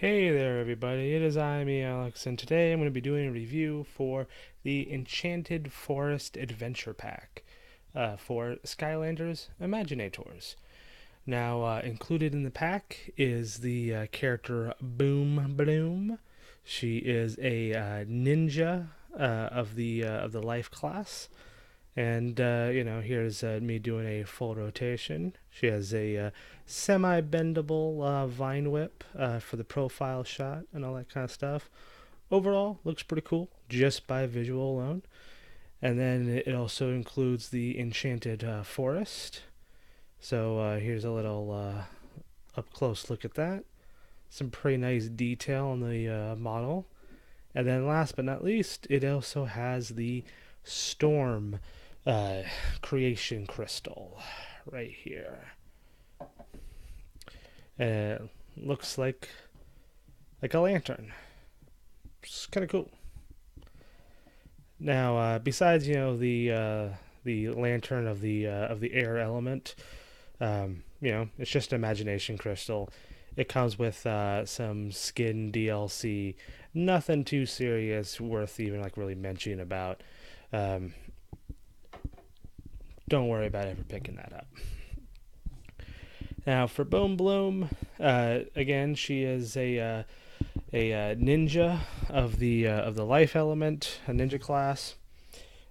Hey there, everybody. It is me, Alex, and today I'm going to be doing a review for the Enchanted Forest Adventure Pack for Skylanders Imaginators. Now, included in the pack is the character Boom Bloom. She is a ninja of the life class, and here's me doing a full rotation. She has a semi-bendable vine whip for the profile shot and all that kind of stuff. Overall, looks pretty cool just by visual alone. And then it also includes the Enchanted Forest. So here's a little up close look at that. Some pretty nice detail on the model. And then last but not least, it also has the Storm uh, creation crystal right here. Uh, looks like a lantern. It's kind of cool. Now, besides the lantern of the air element, it's just imagination crystal. It comes with some skin DLC. Nothing too serious, worth even like really mentioning about. Um, don't worry about ever picking that up. Now for Boom Bloom, again, she is a ninja of the life element, a ninja class,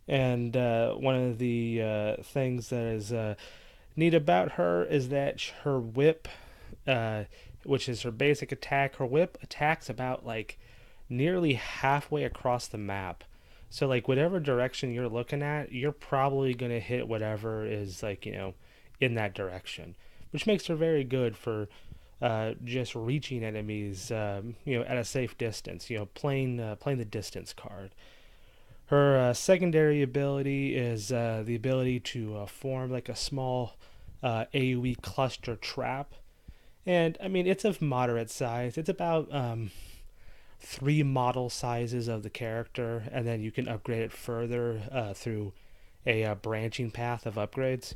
and one of the things that is neat about her is that her whip, uh, which is her basic attack, her whip attacks about like nearly halfway across the map. So like whatever direction you're looking at, you're probably gonna hit whatever is like in that direction, which makes her very good for just reaching enemies, at a safe distance. Playing the distance card. Her secondary ability is the ability to form like a small AOE cluster trap, and I mean it's of moderate size. It's about three model sizes of the character, and then you can upgrade it further through a branching path of upgrades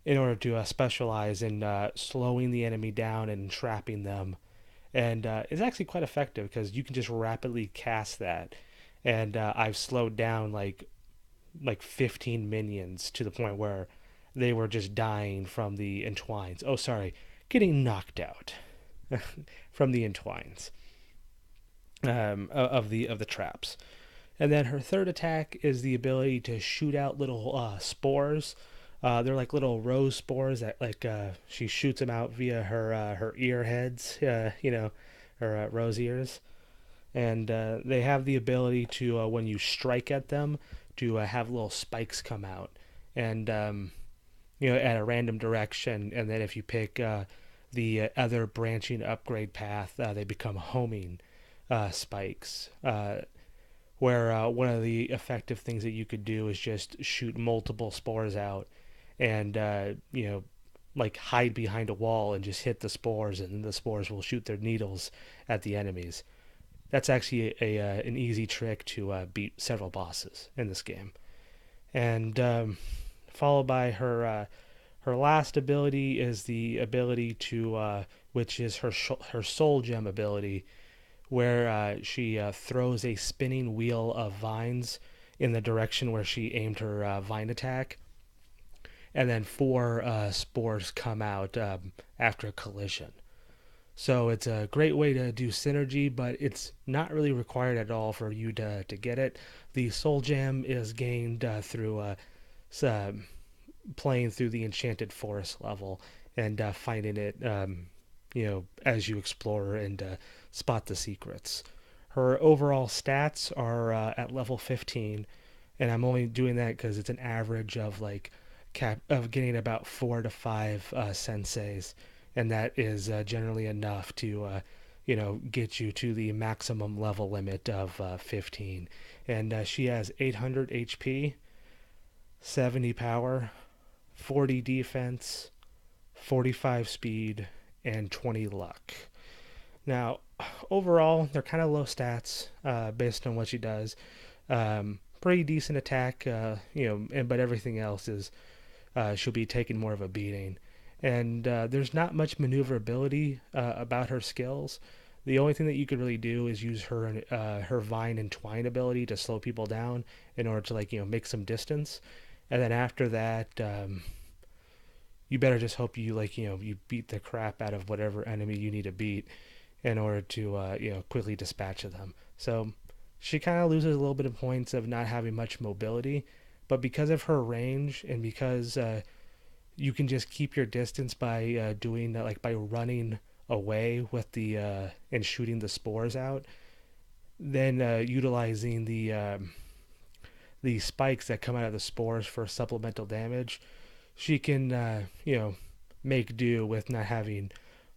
in order to specialize in slowing the enemy down and trapping them. And it's actually quite effective because you can just rapidly cast that. And I've slowed down like 15 minions to the point where they were just dying from the entwines. Oh, sorry, getting knocked out from the entwines of the traps. And then her third attack is the ability to shoot out little spores. They're like little rose spores that like she shoots them out via her ear heads, her rose ears, and they have the ability to when you strike at them to have little spikes come out, and at a random direction, and then if you pick the other branching upgrade path, they become homing spikes. Where one of the effective things that you could do is just shoot multiple spores out and like hide behind a wall and just hit the spores, and the spores will shoot their needles at the enemies. That's actually an easy trick to beat several bosses in this game. And followed by her last ability is the ability to which is her soul gem ability, where she throws a spinning wheel of vines in the direction where she aimed her vine attack, and then four spores come out after a collision. So it's a great way to do synergy, but it's not really required at all for you to get it. The Soul Gem is gained through uh, playing through the Enchanted Forest level and finding it, as you explore and spot the secrets. Her overall stats are at level 15, and I'm only doing that because it's an average of of getting about 4 to 5 senseis, and that is generally enough to get you to the maximum level limit of 15. And she has 800 HP, 70 power, 40 defense, 45 speed, and 20 luck. Now, overall, they're kind of low stats based on what she does. Pretty decent attack, but everything else is she'll be taking more of a beating. And there's not much maneuverability about her skills. The only thing that you could really do is use her vine and twine ability to slow people down in order to make some distance, and then after that, you better just hope you beat the crap out of whatever enemy you need to beat in order to quickly dispatch them. So she kind of loses a little bit of points of not having much mobility, but because of her range and because you can just keep your distance by doing that, like by running away with the and shooting the spores out, then utilizing the spikes that come out of the spores for supplemental damage, she can make do with not having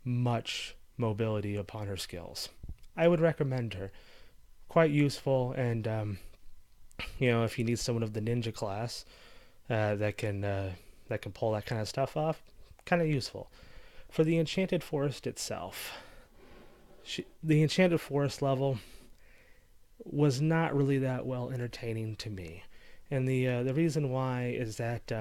much mobility upon her skills. I would recommend her. Quite useful, and if you need someone of the ninja class that can pull that kind of stuff off, kind of useful. For the Enchanted Forest itself, the Enchanted Forest level was not really that well entertaining to me, and the reason why is that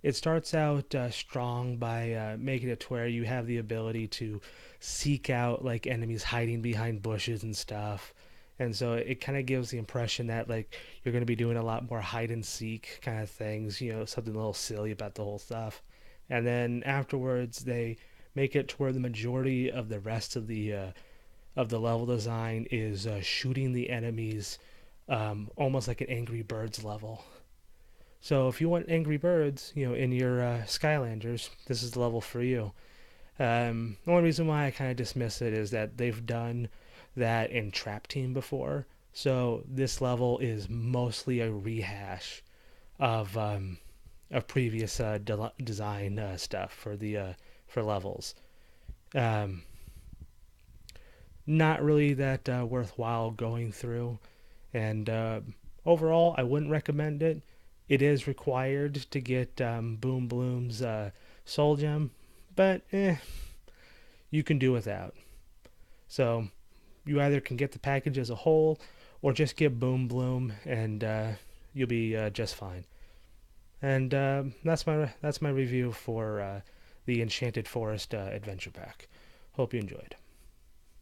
it starts out strong by making it to where you have the ability to seek out like enemies hiding behind bushes and stuff. And so it kind of gives the impression that like you're going to be doing a lot more hide and seek kind of things, something a little silly about the whole stuff. And then afterwards, they make it to where the majority of the rest of the level design is shooting the enemies, almost like an Angry Birds level. So if you want Angry Birds, in your Skylanders, this is the level for you. The only reason why I kind of dismiss it is that they've done that in Trap Team before. So this level is mostly a rehash of previous design stuff for the for levels. Um, Not really that worthwhile going through, and overall, I wouldn't recommend it. It is required to get Boom Bloom's Soul Gem, but you can do without. So you either can get the package as a whole, or just get Boom Bloom, and you'll be just fine. And that's my review for the Enchanted Forest Adventure Pack. Hope you enjoyed.